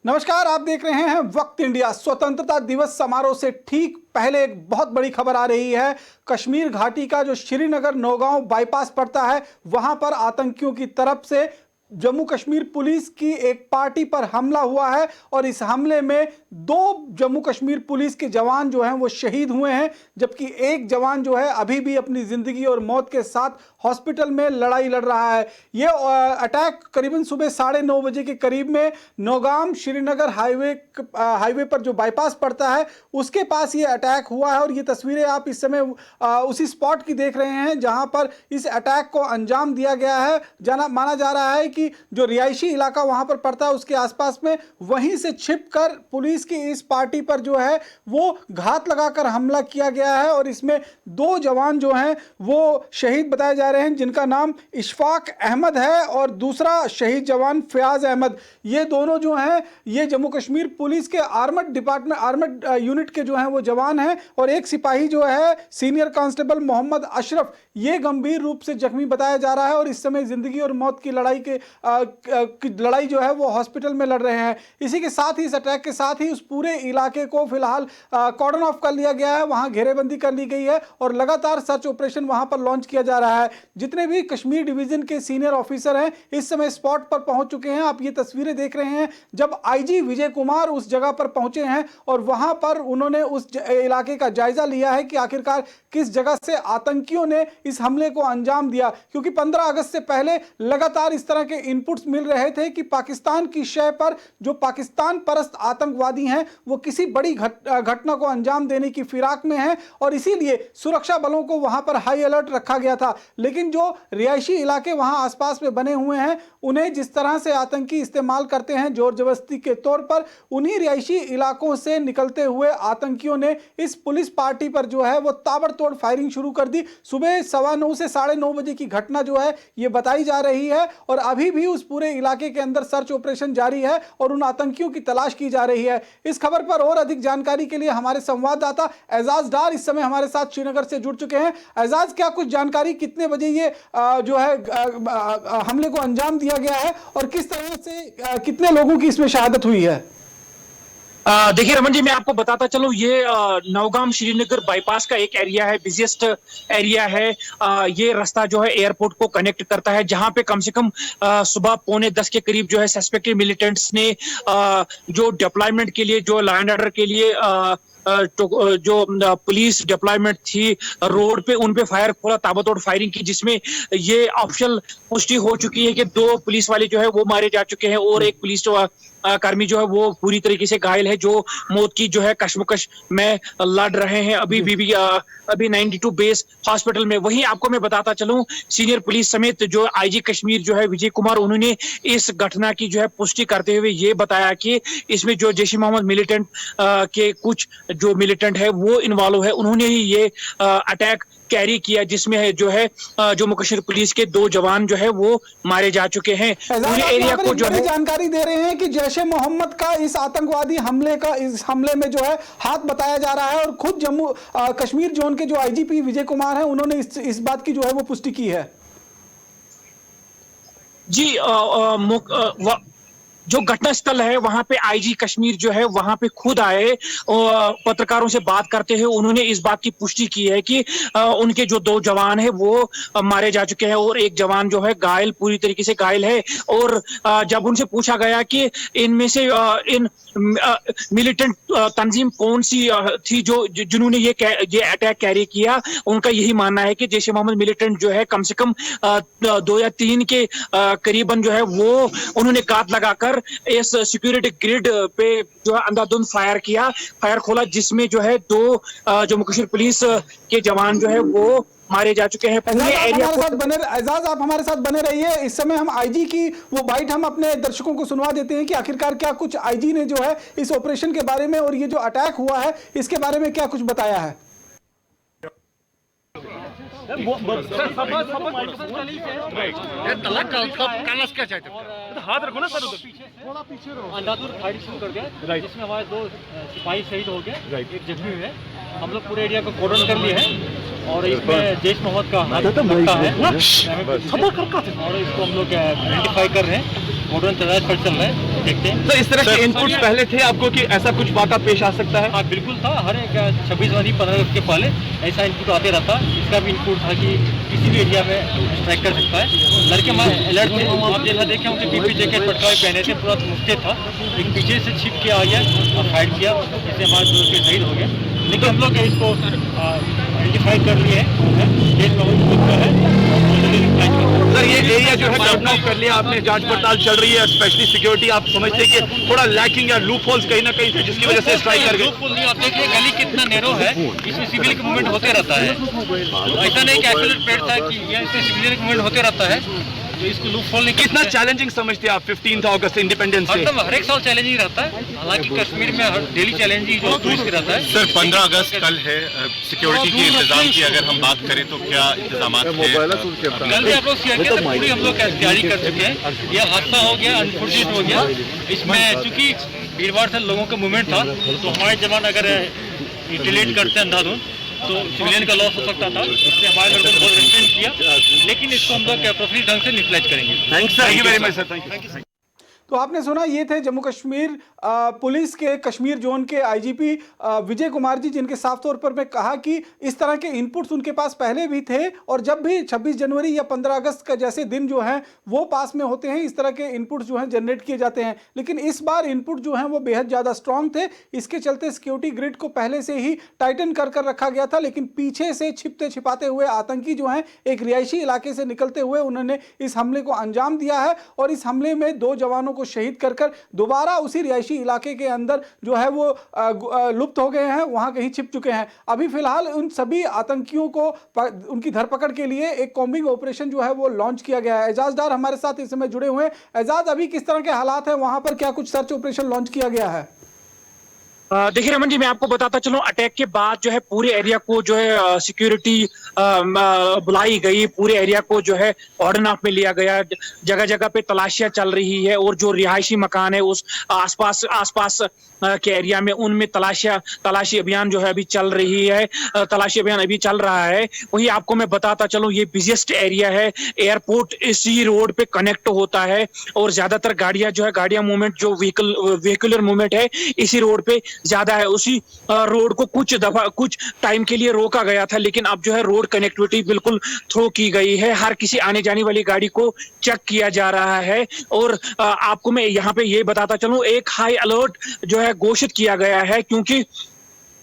नमस्कार, आप देख रहे हैं वक्त इंडिया। स्वतंत्रता दिवस समारोह से ठीक पहले एक बहुत बड़ी खबर आ रही है। कश्मीर घाटी का जो श्रीनगर नौगांव बाईपास पड़ता है, वहां पर आतंकियों की तरफ से जम्मू कश्मीर पुलिस की एक पार्टी पर हमला हुआ है और इस हमले में 2 जम्मू कश्मीर पुलिस के जवान जो हैं वो शहीद हुए हैं, जबकि एक जवान जो है अभी भी अपनी जिंदगी और मौत के साथ हॉस्पिटल में लड़ाई लड़ रहा है। ये अटैक करीबन सुबह 9:30 बजे के करीब में नौगाम श्रीनगर हाईवे पर जो बाईपास पड़ता है उसके पास ये अटैक हुआ है। और ये तस्वीरें आप इस समय उसी स्पॉट की देख रहे हैं जहां पर इस अटैक को अंजाम दिया गया है। माना जा रहा है कि जो रिहायशी इलाका वहां पर पड़ता है उसके आसपास में वहीं से छिपकर पुलिस की इस पार्टी पर जो है वो घात लगाकर हमला किया गया है और इसमें 2 जवान जो हैं वो शहीद बताए जा रहे हैं, जिनका नाम इशफाक अहमद है और दूसरा शहीद जवान फयाज अहमद। ये दोनों जो हैं ये जम्मू कश्मीर पुलिस के आर्मड यूनिट के जो हैं वो जवान हैं और एक सिपाही जो है सीनियर कांस्टेबल मोहम्मद अशरफ, ये गंभीर रूप से जख्मी बताया जा रहा है और इस समय जिंदगी और मौत की लड़ाई जो है वो हॉस्पिटल में लड़ रहे हैं। इसी के साथ ही इस अटैक के साथ ही उस पूरे इलाके को फिलहाल कॉर्डन ऑफ कर लिया गया है, वहां घेरेबंदी कर ली गई है और लगातार सर्च ऑपरेशन वहां पर लॉन्च किया जा रहा है। जितने भी कश्मीर डिवीजन के सीनियर ऑफिसर हैं इस समय स्पॉट पर पहुंच चुके हैं। आप ये तस्वीरें देख रहे हैं जब आईजी विजय कुमार उस जगह पर पहुंचे हैं और वहां पर उन्होंने उस इलाके का जायजा लिया है कि आखिरकार किस जगह से आतंकियों ने इस हमले को अंजाम दिया, क्योंकि 15 अगस्त से पहले लगातार इस तरह के इनपुट्स मिल रहे थे कि पाकिस्तान की शय पर जो पाकिस्तान परस्त आतंकवादी हैं वो किसी बड़ी घटना को अंजाम देने की फिराक में हैं और इसीलिए सुरक्षा बलों को वहां पर हाई अलर्ट रखा गया था। लेकिन जो रिहायशी इलाके वहां आसपास में बने हुए हैं उन्हें जिस तरह से आतंकी इस्तेमाल करते हैं जोर जबरदस्ती के तौर पर, उन्हीं रिहायशी इलाकों से निकलते हुए आतंकियों ने इस पुलिस पार्टी पर जो है वो ताबड़तोड़ फायरिंग शुरू कर दी। सुबह 9:15 से 9:30 बजे की घटना जो है ये बताई जा रही है और अभी भी उस पूरे इलाके के अंदर सर्च ऑपरेशन जारी है और उन आतंकियों की तलाश की जा रही है। इस खबर पर और अधिक जानकारी के लिए हमारे संवाददाता एजाज डार इस समय हमारे साथ श्रीनगर से जुड़ चुके हैं। एजाज, क्या कुछ जानकारी, कितने बजे ये जो है हमले को अंजाम दिया गया है और किस तरह से कितने लोगों की इसमें शहादत हुई है? देखिए रमन जी, मैं आपको बताता चलूं, ये नौगाम श्रीनगर बाईपास का एक एरिया है, बिजिएस्ट एरिया है। ये रास्ता जो है एयरपोर्ट को कनेक्ट करता है, जहां पे कम से कम सुबह 9:45 के करीब जो है सस्पेक्टेड मिलिटेंट्स ने जो डिप्लॉयमेंट के लिए, जो लैंड ऑर्डर के लिए जो पुलिस डिप्लॉयमेंट थी रोड पे, उन पे फायर खोला, ताबड़तोड़ फायरिंग की, जिसमें ये ऑफिशियल पुष्टि हो चुकी है कि 2 पुलिस वाले जो है वो मारे जा चुके हैं और एक पुलिस कर्मी जो है वो पूरी तरीके से घायल है, जो मौत की जो है कश्मकश में लड़ रहे हैं अभी 92 बेस हॉस्पिटल में। वहीं आपको मैं बताता चलूं, सीनियर पुलिस समेत जो आईजी कश्मीर जो है विजय कुमार, उन्होंने इस घटना की जो है पुष्टि करते हुए ये बताया कि इसमें जो जैश ए मोहम्मद मिलिटेंट के कुछ जो मिलिटेंट है वो इन्वॉल्व है। उन्होंने ही ये अटैक कैरी किया, जिसमें है जो है जम्मू कश्मीर पुलिस के 2 जवान जो है वो मारे जा चुके हैं। पूरे एरिया को जो है जानकारी दे रहे हैं कि जैश ए मोहम्मद का इस आतंकवादी इस हमले में जो है हाथ बताया जा रहा है और खुद जम्मू कश्मीर जोन के जो आईजीपी विजय कुमार हैं उन्होंने इस बात की जो है वो पुष्टि की है। जी, जो घटना स्थल है वहां पे आईजी कश्मीर जो है वहां पे खुद आए और पत्रकारों से बात करते हुए उन्होंने इस बात की पुष्टि की है कि उनके जो 2 जवान है वो मारे जा चुके हैं और एक जवान जो है घायल, पूरी तरीके से घायल है। और जब उनसे पूछा गया कि इनमें से इन मिलिटेंट तंजीम कौन सी थी जिन्होंने ये अटैक कैरी किया, उनका यही मानना है कि जैश ए मोहम्मद मिलिटेंट जो है कम से कम 2 या 3 के करीबन जो है वो उन्होंने घात लगाकर इस सिक्योरिटी ग्रिड पे जो है अंधाधुंध फायर खोला, जिसमें जो है 2 जम्मू कश्मीर पुलिस के जवान जो है वो मारे जा चुके हैं। पूरे एरिया को एजाज, आप हमारे साथ बने रहिए। इस समय हम आईजी की वो बाइट हम अपने दर्शकों को सुनवा देते हैं कि आखिरकार क्या कुछ आईजी ने जो है इस ऑपरेशन के बारे में और ये जो अटैक हुआ है इसके बारे में क्या कुछ बताया है। हाथ रखो ना सर, थोड़ा पीछे रहो। अंधाधुंध फायरिंग शुरू कर दिया, जिसमें हमारे 2 सिपाही शहीद हो गए, एक जख्मी हुए। हम लोग पूरे एरिया को कॉर्डन कर लिए हैं और इसमें जैश मोहम्मद का हाथ है और इसको हम लोग आइडेंटिफाई कर रहे हैं। कॉर्डन चल रहा है। देखते हैं। सर, इस तरह के इनपुट्स पहले थे आपको कि ऐसा कुछ वाक़ा पेश आ सकता है? हाँ बिल्कुल था, हर एक 26 जनवरी 15 अगस्त के पहले ऐसा इनपुट आते रहता। इसका भी इनपुट था कि किसी भी एरिया में स्ट्राइक कर सकता है। लड़के अलर्ट थे, आप जैसा देखें उनके पीपी जैकेट पटकावे पहने थे, पूरा मुस्तैद था। एक पीछे से छिप के आ गया और फाइट किया, जिससे हमारे दोस्त के शहीद हो गए। लेकिन हम लोग इसको आइडेंटिफाई कर लिए हैं। सर, ये एरिया जो है टर्न ऑफ कर लिया आपने, जांच पड़ताल चल रही है, स्पेशली सिक्योरिटी आप समझते हैं कि थोड़ा लैकिंग या लूप होल्स कहीं ना कहीं थे जिसकी वजह से स्ट्राइक कर गए? आप देखिए गली कितना नैरो है, इसमें सिविल का मूवमेंट होते रहता है। तो ऐसा नहीं कि आइसोलेट पेड़ था कि यह इसमें सिविलियन का मूवमेंट होते रहता है, तो इसको लूप होल नहीं। कितना चैलेंजिंग समझते हैं आप 15 अगस्त इंडिपेंडेंस डे? हर एक साल चैलेंजिंग रहता है, हालांकि कश्मीर में हर डेली चैलेंजिंग जो टूरिस्ट रहता है। सर 15 अगस्त कल है, सिक्योरिटी के इंतजाम की अगर हम बात करें तो क्या इंतजाम है? कल भी आप लोग सीआरपीएफ पूरी हम लोग तैयारी कर चुके हैं। यह हादसा हो गया, अनफॉर्चुनेट हो गया। इसमें चूंकि भीड़भाड़ से लोगों का मूवमेंट था, तो हमारे जवान अगर डिलेट करते हैं अंधाधुंध तो सिविलियन का लॉस हो सकता था, इसलिए हमारे लोगों ने बहुत रेस्ट्रेंट किया। लेकिन इसको हम लोग प्रोफेशनल ढंग से न्यूट्रलाइज करेंगे। Thank you very much sir, thank you. तो आपने सुना, ये थे जम्मू कश्मीर पुलिस के कश्मीर जोन के आईजीपी विजय कुमार जी, जिनके साफ तौर पर मैं कहा कि इस तरह के इनपुट्स उनके पास पहले भी थे और जब भी 26 जनवरी या 15 अगस्त का जैसे दिन जो हैं वो पास में होते हैं, इस तरह के इनपुट्स जो हैं जनरेट किए जाते हैं। लेकिन इस बार इनपुट जो हैं वो बेहद ज़्यादा स्ट्रांग थे। इसके चलते सिक्योरिटी ग्रिड को पहले से ही टाइटन कर रखा गया था, लेकिन पीछे से छिपते छिपाते हुए आतंकी जो हैं एक रिहायशी इलाके से निकलते हुए उन्होंने इस हमले को अंजाम दिया है और इस हमले में 2 जवानों को शहीद कर दोबारा उसी रिहायशी इलाके के अंदर जो है वो लुप्त हो गए हैं, वहां कहीं छिप चुके हैं। अभी फिलहाल उन सभी आतंकियों को उनकी धरपकड़ के लिए एक कॉम्बिंग ऑपरेशन जो है वो लॉन्च किया गया है। एजाज डार हमारे साथ इस समय जुड़े हुए हैं। एजाज, अभी किस तरह के हालात हैं वहां पर, क्या कुछ सर्च ऑपरेशन लॉन्च किया गया है? देखिए रमन जी, मैं आपको बताता चलूं, अटैक के बाद जो है पूरे एरिया को जो है सिक्योरिटी बुलाई गई, पूरे एरिया को जो है ऑर्डर ऑफ में लिया गया। जगह जगह पे तलाशियां चल रही है और जो रिहायशी मकान है उस आसपास के एरिया में उनमें तलाशी अभियान जो है अभी चल रही है, तलाशी अभियान अभी चल रहा है। वही आपको मैं बताता चलूं, ये बिजिएस्ट एरिया है, एयरपोर्ट इसी रोड पे कनेक्ट होता है और ज्यादातर गाड़ियां मूवमेंट जो व्हीकुलर मूवमेंट है इसी रोड पे ज्यादा है। उसी रोड को कुछ टाइम के लिए रोका गया था, लेकिन अब जो है रोड कनेक्टिविटी बिल्कुल थ्रो की गई है। हर किसी आने जाने वाली गाड़ी को चेक किया जा रहा है और आपको मैं यहाँ पे ये बताता चलूं, एक हाई अलर्ट जो है घोषित किया गया है, क्योंकि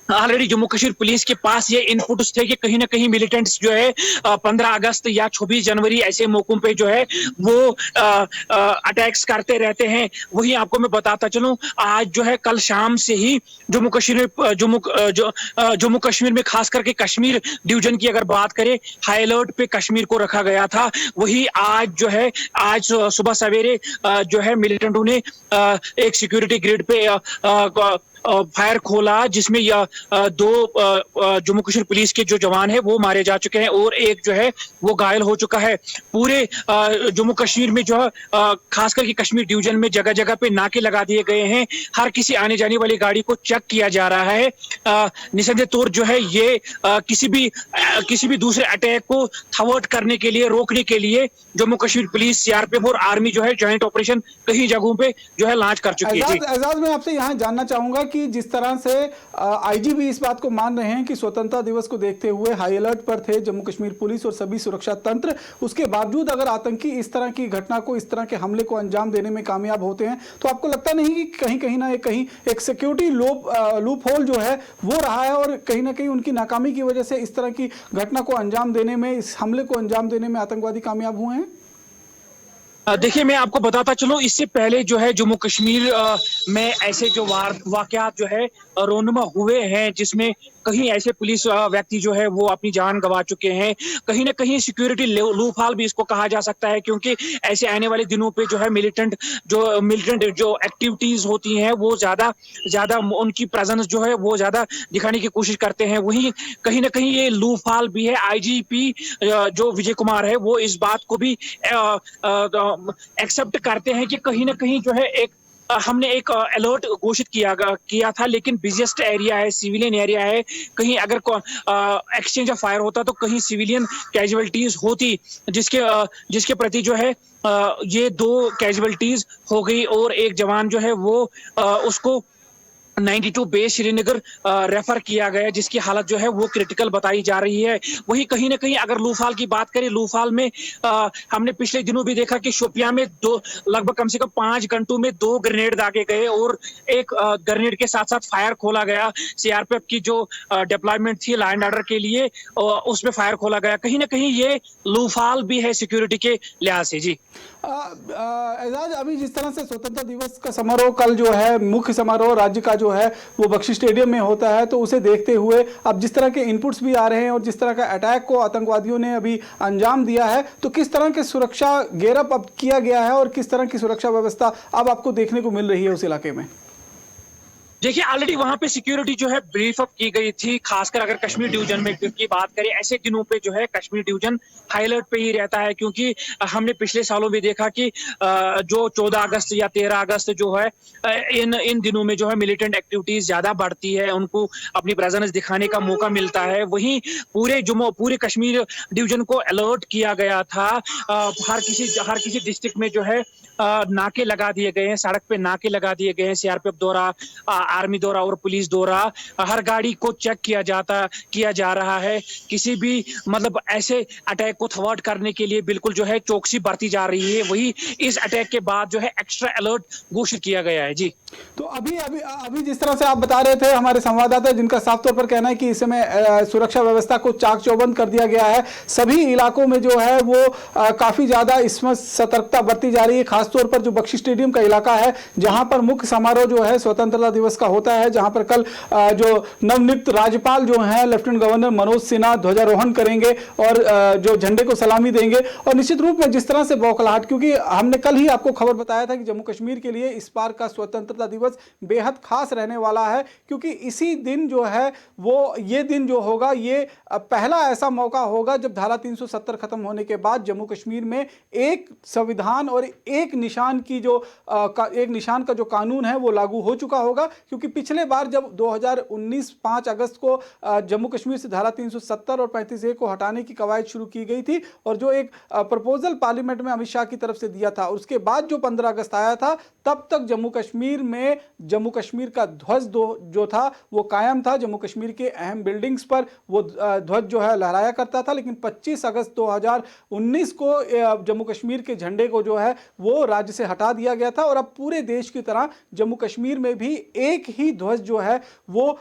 ऑलरेडी जम्मू कश्मीर पुलिस के पास ये इनपुट्स थे कि कहीं ना कहीं मिलिटेंट्स जो है 15 अगस्त या 26 जनवरी ऐसे मौकों पे जो है वो अटैक्स करते रहते हैं। वही आपको मैं बताता चलूं, आज जो है कल शाम से ही जम्मू कश्मीर में खास करके कश्मीर डिवीजन की अगर बात करें, हाई अलर्ट पे कश्मीर को रखा गया था। वही आज सुबह सवेरे जो है मिलिटेंटों ने एक सिक्योरिटी ग्रिड पे फायर खोला, जिसमें 2 जम्मू कश्मीर पुलिस के जो जवान है वो मारे जा चुके हैं और एक जो है वो घायल हो चुका है। पूरे जम्मू कश्मीर में जो खास करके कश्मीर डिवीजन में जगह जगह पे नाके लगा दिए गए हैं। हर किसी आने जाने वाली गाड़ी को चेक किया जा रहा है। निसंदेह तौर जो है ये किसी भी दूसरे अटैक को थवर्ट करने के लिए, रोकने के लिए जम्मू कश्मीर पुलिस, सीआरपीएफ और आर्मी जो है ज्वाइंट ऑपरेशन कई जगहों पे जो है लॉन्च कर चुकी है। एजाज, मैं आपसे यहाँ जानना चाहूंगा कि जिस तरह से आईजीपी इस बात को मान रहे हैं कि स्वतंत्रता दिवस को देखते हुए हाई अलर्ट पर थे जम्मू कश्मीर पुलिस और सभी सुरक्षा तंत्र, उसके बावजूद अगर आतंकी इस तरह की घटना को, इस तरह के हमले को अंजाम देने में कामयाब होते हैं, तो आपको लगता नहीं कि कहीं एक सिक्योरिटी लूप होल जो है वो रहा है और कहीं ना कहीं उनकी नाकामी की वजह से इस तरह की घटना को अंजाम देने में, इस हमले को अंजाम देने में आतंकवादी कामयाब हुए हैं? देखिए, मैं आपको बताता चलूं, इससे पहले जो है जम्मू कश्मीर में ऐसे जो वाकयात जो है रोनुमा हुए हैं, जिसमें कहीं ऐसे पुलिस व्यक्ति जो है वो अपनी जान गंवा चुके हैं। कहीं ना कहीं सिक्योरिटी लूप होल भी इसको कहा जा सकता है, क्योंकि ऐसे आने वाले दिनों पे जो है मिलिटेंट जो एक्टिविटीज होती हैं वो ज्यादा उनकी प्रेजेंस जो है वो ज्यादा दिखाने की कोशिश करते हैं। वहीं कहीं ना कहीं ये लूप होल भी है। आईजीपी जो विजय कुमार है वो इस बात को भी एक्सेप्ट करते हैं कि कहीं ना कहीं जो है एक हमने एक अलर्ट घोषित किया था, लेकिन बिजिएस्ट एरिया है, सिविलियन एरिया है, कहीं अगर एक्सचेंज ऑफ फायर होता तो कहीं सिविलियन कैजुअलिटीज होती, जिसके प्रति जो है ये 2 कैजुअलिटीज हो गई और एक जवान जो है वो उसको 92 बेस श्रीनगर रेफर किया गया, जिसकी हालत जो है वो क्रिटिकल बताई जा रही है। वही कहीं ना कहीं अगर लूफाल की बात करें, लूफाल में हमने पिछले दिनों भी देखा कि शोपियां में लगभग कम से कम 5 घंटों में 2 ग्रेनेड दागे गए और एक ग्रेनेड के साथ साथ फायर खोला गया। सीआरपीएफ की जो डिप्लॉयमेंट थी लॉ एंड ऑर्डर के लिए, उसमें फायर खोला गया। कहीं ना कहीं ये लूफाल भी है सिक्योरिटी के लिहाज से। जी एजाज, अभी जिस तरह से स्वतंत्रता दिवस का समारोह कल जो है मुख्य समारोह राज्य का जो है वो बख्शी स्टेडियम में होता है, तो उसे देखते हुए अब जिस तरह के इनपुट्स भी आ रहे हैं और जिस तरह का अटैक को आतंकवादियों ने अभी अंजाम दिया है, तो किस तरह के सुरक्षा गेयरअप अब किया गया है और किस तरह की सुरक्षा व्यवस्था अब आपको देखने को मिल रही है उस इलाके में? देखिए, ऑलरेडी वहां पे सिक्योरिटी जो है ब्रीफ अप की गई थी। खासकर अगर कश्मीर डिवीजन में की बात करें, ऐसे दिनों पे जो है कश्मीर डिवीजन हाई अलर्ट पे ही रहता है, क्योंकि हमने पिछले सालों में देखा कि जो 14 अगस्त या 13 अगस्त जो है इन दिनों में जो है मिलिटेंट एक्टिविटीज ज्यादा बढ़ती है, उनको अपनी प्रेजेंस दिखाने का मौका मिलता है। वहीं पूरे कश्मीर डिवीजन को अलर्ट किया गया था। हर किसी डिस्ट्रिक्ट में जो है नाके लगा दिए गए हैं, सड़क पे नाके लगा दिए गए हैं, सीआरपीएफ द्वारा, आर्मी द्वारा और पुलिस द्वारा हर गाड़ी को चेक किया जा रहा है। किसी भी मतलब ऐसे अटैक को थवार्ट करने के लिए बिल्कुल जो है चौकसी बरती जा रही है। वही इस अटैक के बाद जो है एक्स्ट्रा अलर्ट घोषित किया गया है। जी, तो अभी जिस तरह से आप बता रहे थे, हमारे संवाददाता जिनका साफ तौर पर कहना है कि इस समय सुरक्षा व्यवस्था को चाक चौबंद कर दिया गया है, सभी इलाकों में जो है वो काफी ज्यादा इसमें सतर्कता बरती जा रही है। खासतौर पर जो बख्शी स्टेडियम का इलाका है, जहां पर मुख्य समारोह जो है स्वतंत्रता दिवस का होता है, जहां पर कल जो नवनियुक्त राज्यपाल जो हैं लेफ्टिनेंट गवर्नर मनोज सिन्हा ध्वजारोहण करेंगे और जो झंडे को सलामी देंगे। और निश्चित रूप में जिस तरह से बौखलाहट, क्योंकि हमने कल ही आपको खबर बताया था कि जम्मू कश्मीर के लिए इस बार का स्वतंत्रता दिवस बेहद खास रहने वाला है, क्योंकि इसी दिन जो है वो ये दिन जो होगा ये पहला ऐसा मौका होगा जब धारा 370 खत्म होने के बाद जम्मू कश्मीर में एक संविधान और एक निशान का जो कानून है वो लागू हो चुका होगा। क्योंकि पिछले बार जब 2019 5 अगस्त को जम्मू कश्मीर से धारा 370 और 35A को हटाने की कवायद शुरू की गई थी और जो एक प्रपोजल पार्लियामेंट में अमित शाह की तरफ से दिया था, उसके बाद जो 15 अगस्त आया था, तब तक जम्मू कश्मीर में जम्मू कश्मीर का ध्वज जो था वो कायम था। जम्मू कश्मीर के अहम बिल्डिंग्स पर वो ध्वज जो है लहराया करता था। लेकिन 25 अगस्त 2019 को जम्मू कश्मीर के झंडे को जो है वो राज्य से हटा दिया गया था और अब पूरे देश की तरह जम्मू कश्मीर में भी एक ही ध्वज जो है वो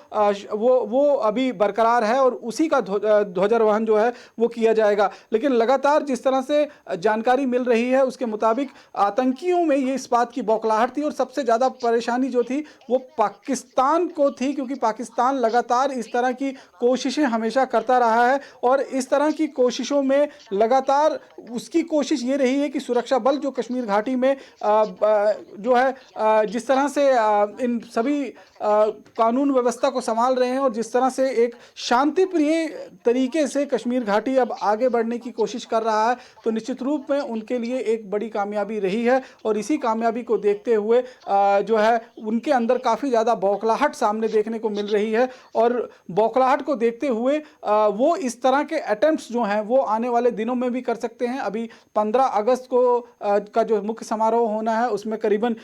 अभी बरकरार है और उसी का ध्वजारोहण जो है वो किया जाएगा। लेकिन लगातार जिस तरह से जानकारी मिल रही है उसके मुताबिक आतंकियों में ये इस बात की बौखलाहट थी और सबसे ज्यादा परेशानी जो थी वो पाकिस्तान को थी, क्योंकि पाकिस्तान लगातार इस तरह की कोशिशें हमेशा करता रहा है और इस तरह की कोशिशों में लगातार उसकी कोशिश ये रही है कि सुरक्षा बल जो कश्मीर घाटी में जो है जिस तरह से इन सभी कानून व्यवस्था को संभाल रहे हैं और जिस तरह से एक शांतिप्रिय तरीके से कश्मीर घाटी अब आगे बढ़ने की कोशिश कर रहा है, तो निश्चित रूप में उनके लिए एक बड़ी कामयाबी रही है। और इसी कामयाबी को देखते हुए जो है उनके अंदर काफ़ी ज़्यादा बौखलाहट सामने देखने को मिल रही है और बौखलाहट को देखते हुए वो इस तरह के अटेम्प्ट्स जो हैं वो आने वाले दिनों में भी कर सकते हैं। अभी 15 अगस्त को का जो मुख्य समारोह होना है उसमें करीबन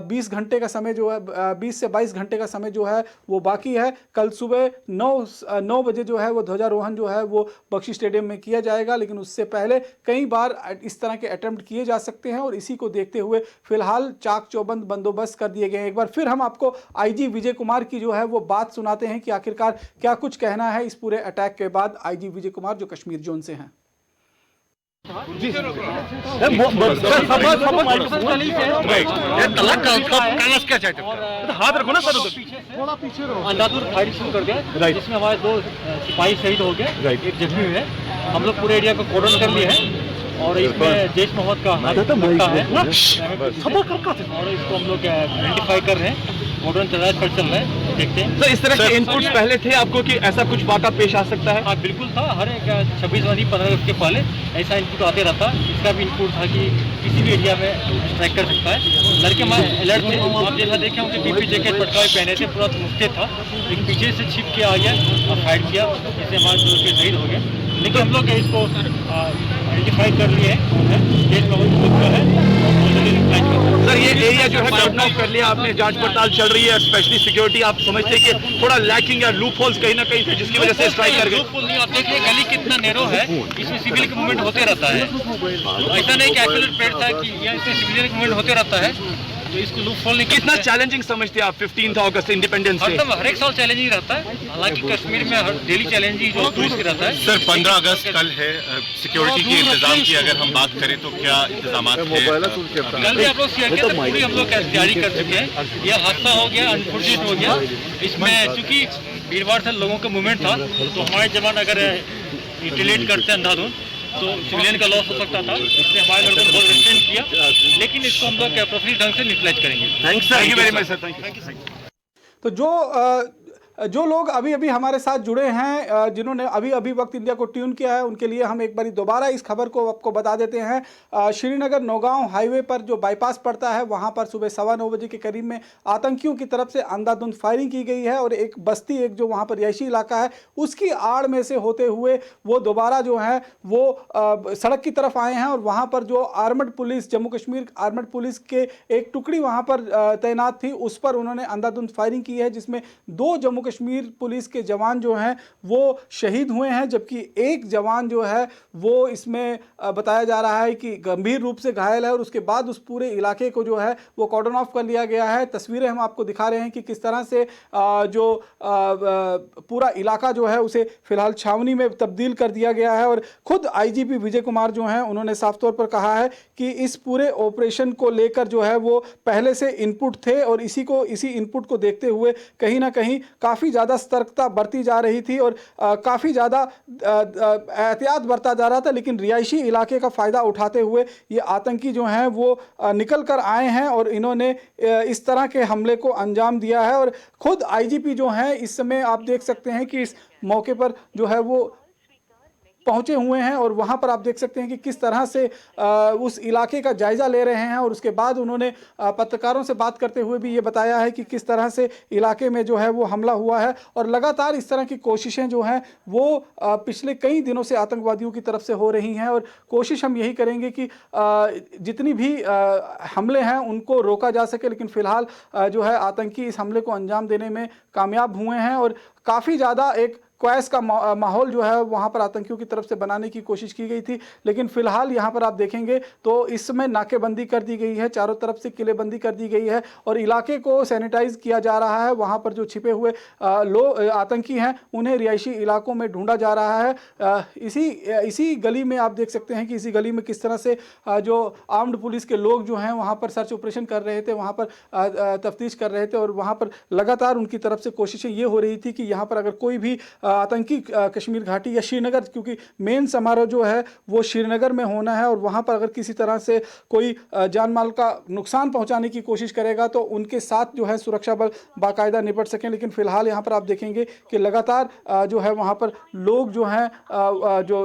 20 घंटे का समय जो है 20 से 22 घंटे का समय जो है वो बाकी है। कल सुबह 9 बजे जो है वो ध्वजारोहण जो है वो बख्शी स्टेडियम में किया जाएगा, लेकिन उससे पहले कई बार इस तरह के अटेम्प्ट किए जा सकते हैं और इसी को देखते हुए फिलहाल चाक चौबंद बंदोबस्त कर दिए गए हैं। एक बार फिर हम आपको आईजी विजय कुमार की जो है वो बात सुनाते हैं कि आखिरकार क्या कुछ कहना है इस पूरे अटैक के बाद। आईजी विजय कुमार जो कश्मीर जोन से हैं। हाथ रखो ना सर, थोड़ा पीछे रहो। अंधाधुंध फायरिंग शुरू कर दिया, जिसमें हमारे 2 सिपाही शहीद हो गए, एक जख्मी हुए। हम लोग पूरे एरिया को कॉर्डन कर लिए हैं और इसमें जैश मोहम्मद का हाथ है और इसको हम लोग आइडेंटिफाई कर रहे हैं। मॉडर्न चल रहा है, देखते हैं। तो इस तरह के इनपुट्स पहले थे आपको कि ऐसा कुछ वाक़ा पेश आ सकता है? हाँ बिल्कुल था, हर एक 26 जनवरी 15 अगस्त के पहले ऐसा इनपुट आते रहता। इसका भी इनपुट था कि किसी भी एरिया में स्ट्राइक कर सकता है। लड़के अलर्ट थे, आप जैसा देखें उनके पीपी जैकेट पटकावे पहने थे, पूरा मुस्तैद था, लेकिन पीछे से छिप के आ गया और फायर किया, जिससे हमारे दोस्त के शहीद हो गए। लेकिन हम लोग इसको आइडेंटिफाई कर लिए हैं, देश में है। सर ये एरिया जो है टर्न ऑफ कर लिया आपने, जांच पड़ताल चल रही है, स्पेशली सिक्योरिटी आप समझते हैं कि थोड़ा लैकिंग या लूप होल्स कहीं ना कहीं थे जिसकी वजह से स्ट्राइक कर गए? नहीं, आप देखिए गली कितना नैरो है, इसमें सिविल का मूवमेंट होते रहता है। ऐसा नहीं कि आइसोलेट पेड़ था कि यहाँ इसमें सिविलियन का मूवमेंट होते रहता है, तो इसको लूप होल नहीं। कितना चैलेंजिंग समझते हैं आप 15 अगस्त इंडिपेंडेंस डे? हर एक साल चैलेंजिंग रहता है, हालांकि कश्मीर में हर डेली चैलेंजिंग जो टूरिस्ट रहता है। सर 15 अगस्त कल है, सिक्योरिटी के इंतजाम की अगर हम बात करें तो क्या इंतजाम है? कल भी आप लोग सीआरपीएफ तक पूरी हम लोग तैयारी कर चुके हैं। यह हादसा हो गया, अनफॉर्चुनेट हो गया। इसमें चूंकि वीरवार से लोगों का मूवमेंट था, तो हमारे जवान अगर रिटेलिएट करते हैं अंधाधुंध तो सिविलियन का लॉस हो सकता था, इसलिए हमारे लड़कों ने बहुत रेस्ट्रेंट किया, लेकिन इसको हम लोग प्रोफेशनल ढंग से न्यूट्रलाइज करेंगे। Thank you very much sir, thank you. तो जो लोग अभी अभी हमारे साथ जुड़े हैं, जिन्होंने अभी अभी वक्त इंडिया को ट्यून किया है, उनके लिए हम एक बार दोबारा इस खबर को आपको बता देते हैं। श्रीनगर नौगांव हाईवे पर जो बाईपास पड़ता है, वहां पर सुबह 9:15 बजे के करीब में आतंकियों की तरफ से अंधाधुंध फायरिंग की गई है और एक बस्ती, एक जो वहां पर रिहायशी इलाका है, उसकी आड़ में से होते हुए वो दोबारा जो है वो सड़क की तरफ आए हैं और वहां पर जो armed police, Jammu Kashmir armed police के एक टुकड़ी वहां पर तैनात थी, उस पर उन्होंने अंधाधुंध फायरिंग की है, जिसमें 2 जम्मू कश्मीर पुलिस के जवान जो हैं वो शहीद हुए हैं, जबकि एक जवान जो है वो इसमें बताया जा रहा है कि गंभीर रूप से घायल है और उसके बाद उस पूरे इलाके को जो है वो कॉर्डन ऑफ कर लिया गया है। तस्वीरें हम आपको दिखा रहे हैं कि किस तरह से जो पूरा इलाका जो है उसे फिलहाल छावनी में तब्दील कर दिया गया है और खुद आईजीपी विजय कुमार जो हैं उन्होंने साफ तौर पर कहा है कि इस पूरे ऑपरेशन को लेकर जो है वो पहले से इनपुट थे और इसी इनपुट को देखते हुए कहीं ना कहीं काफ़ी ज़्यादा सतर्कता बरती जा रही थी और काफ़ी ज़्यादा एहतियात बरता जा रहा था, लेकिन रिहायशी इलाके का फ़ायदा उठाते हुए ये आतंकी जो हैं वो निकल कर आए हैं और इन्होंने इस तरह के हमले को अंजाम दिया है। और खुद आईजीपी जो हैं इस समय आप देख सकते हैं कि इस मौके पर जो है वो पहुंचे हुए हैं और वहां पर आप देख सकते हैं कि किस तरह से उस इलाके का जायजा ले रहे हैं और उसके बाद उन्होंने पत्रकारों से बात करते हुए भी ये बताया है कि किस तरह से इलाके में जो है वो हमला हुआ है और लगातार इस तरह की कोशिशें जो हैं वो पिछले कई दिनों से आतंकवादियों की तरफ से हो रही हैं और कोशिश हम यही करेंगे कि जितनी भी हमले हैं उनको रोका जा सके, लेकिन फिलहाल जो है आतंकी इस हमले को अंजाम देने में कामयाब हुए हैं और काफ़ी ज़्यादा एक क्वैश का माहौल जो है वहाँ पर आतंकियों की तरफ से बनाने की कोशिश की गई थी, लेकिन फिलहाल यहाँ पर आप देखेंगे तो इस समय नाकेबंदी कर दी गई है, चारों तरफ से किलेबंदी कर दी गई है और इलाके को सैनिटाइज किया जा रहा है। वहाँ पर जो छिपे हुए आतंकी हैं उन्हें रिहायशी इलाकों में ढूंढा जा रहा है। इसी गली में आप देख सकते हैं कि इसी गली में किस तरह से जो आर्म्ड पुलिस के लोग जो हैं वहाँ पर सर्च ऑपरेशन कर रहे थे, वहाँ पर तफ्तीश कर रहे थे और वहाँ पर लगातार उनकी तरफ से कोशिशें ये हो रही थी कि यहाँ पर अगर कोई भी आतंकी कश्मीर घाटी या श्रीनगर, क्योंकि मेन समारोह जो है वो श्रीनगर में होना है और वहाँ पर अगर किसी तरह से कोई जान माल का नुकसान पहुँचाने की कोशिश करेगा तो उनके साथ जो है सुरक्षा बल बाकायदा निपट सकें। लेकिन फिलहाल यहाँ पर आप देखेंगे कि लगातार जो है वहाँ पर लोग जो हैं जो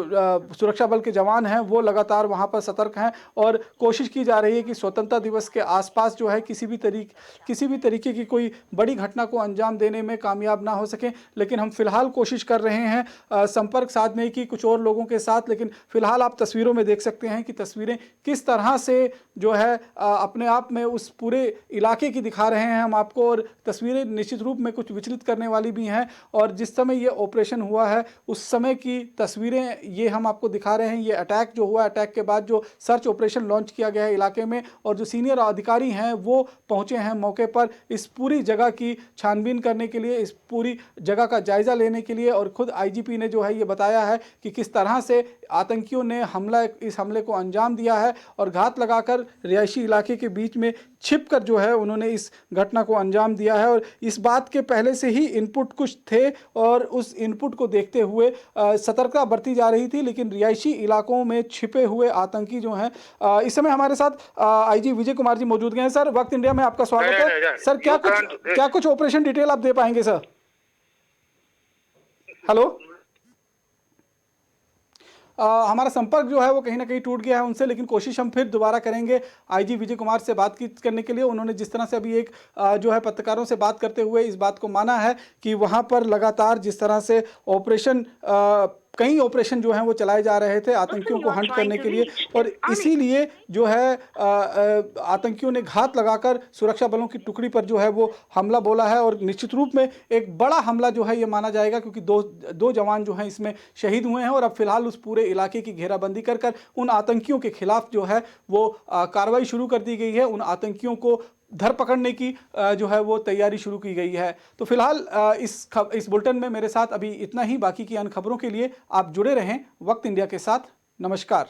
सुरक्षा बल के जवान हैं वो लगातार वहाँ पर सतर्क हैं और कोशिश की जा रही है कि स्वतंत्रता दिवस के आसपास जो है किसी भी तरीके की कोई बड़ी घटना को अंजाम देने में कामयाब ना हो सके। लेकिन हम फिलहाल कोशिश कर रहे हैं संपर्क साधने की कुछ और लोगों के साथ, लेकिन फिलहाल आप तस्वीरों में देख सकते हैं कि तस्वीरें किस तरह से जो है अपने आप में उस पूरे इलाके की दिखा रहे हैं हम आपको और तस्वीरें निश्चित रूप में कुछ विचलित करने वाली भी हैं और जिस समय ये ऑपरेशन हुआ है उस समय की तस्वीरें ये हम आपको दिखा रहे हैं। ये अटैक जो हुआ, अटैक के बाद जो सर्च ऑपरेशन लॉन्च किया गया है इलाके में और जो सीनियर अधिकारी हैं वो पहुंचे हैं मौके पर इस पूरी जगह की छानबीन करने के लिए, इस पूरी जगह का जायजा लेने के लिए और खुद आईजीपी ने जो है ये बताया है कि किस तरह से आतंकियों ने इस हमले को अंजाम दिया है और घात लगाकर रिहायशी इलाके के बीच में छिपकर जो है उन्होंने इस घटना को अंजाम दिया है और इस बात के पहले से ही इनपुट कुछ थे और उस इनपुट को देखते हुए सतर्कता बरती जा रही थी, लेकिन रिहायशी इलाकों में छिपे हुए आतंकी जो हैं इस समय हमारे साथ आईजी विजय कुमार जी मौजूद हैं। सर, वक्त इंडिया में आपका स्वागत है। सर, क्या कुछ ऑपरेशन डिटेल आप दे पाएंगे सर? हेलो हमारा संपर्क जो है वो कहीं ना कहीं टूट गया है उनसे, लेकिन कोशिश हम फिर दोबारा करेंगे आईजी विजय कुमार से बातचीत करने के लिए। उन्होंने जिस तरह से अभी एक जो है पत्रकारों से बात करते हुए इस बात को माना है कि वहाँ पर लगातार जिस तरह से कई ऑपरेशन जो हैं वो चलाए जा रहे थे आतंकियों को हंट करने के लिए, और इसीलिए जो है आतंकियों ने घात लगाकर सुरक्षा बलों की टुकड़ी पर जो है वो हमला बोला है। और निश्चित रूप में एक बड़ा हमला जो है ये माना जाएगा, क्योंकि दो जवान जो हैं इसमें शहीद हुए हैं और अब फिलहाल उस पूरे इलाके की घेराबंदी कर उन आतंकियों के खिलाफ जो है वो कार्रवाई शुरू कर दी गई है। उन आतंकियों को धर पकड़ने की जो है वो तैयारी शुरू की गई है। तो फिलहाल इस बुलेटिन में मेरे साथ अभी इतना ही। बाकी की अन्य खबरों के लिए आप जुड़े रहें वक्त इंडिया के साथ। नमस्कार।